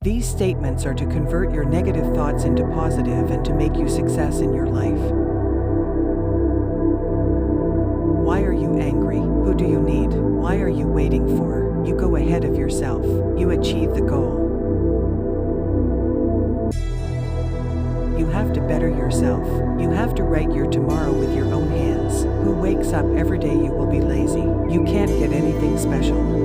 These statements are to convert your negative thoughts into positive and to make you success in your life. Why are you angry? Who do you need? Why are you waiting for? You go ahead of yourself. You achieve the goal. You have to better yourself. You have to write your tomorrow with your own hands. Who wakes up every day? You will be lazy. You can't get anything special.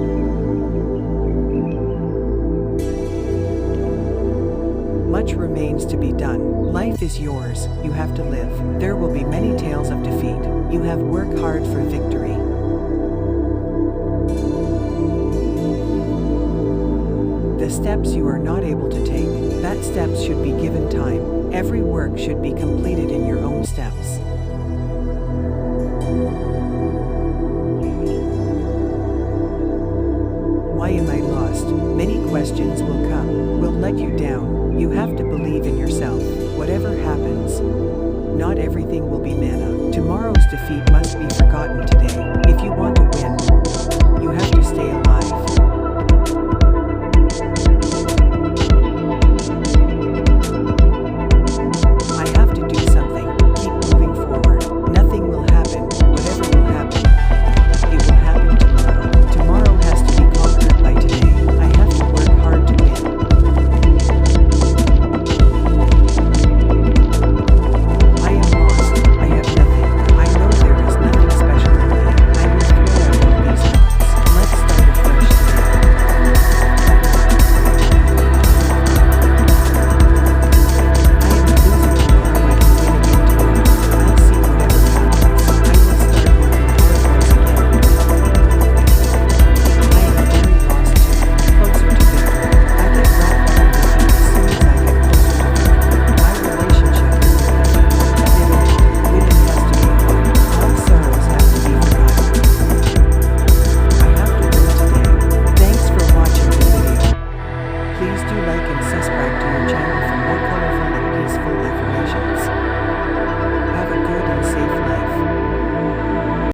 Much remains to be done. Life is yours. You have to live. There will be many tales of defeat. You have worked hard for victory. The steps you are not able to take, that steps should be given time. Every work should be completed in your own steps. Why am I lost? Many questions will come, will let you down. You have to believe in yourself. Whatever happens, not everything will be manna. Tomorrow's defeat must be forgotten today. If you want to win, you have to stay alive.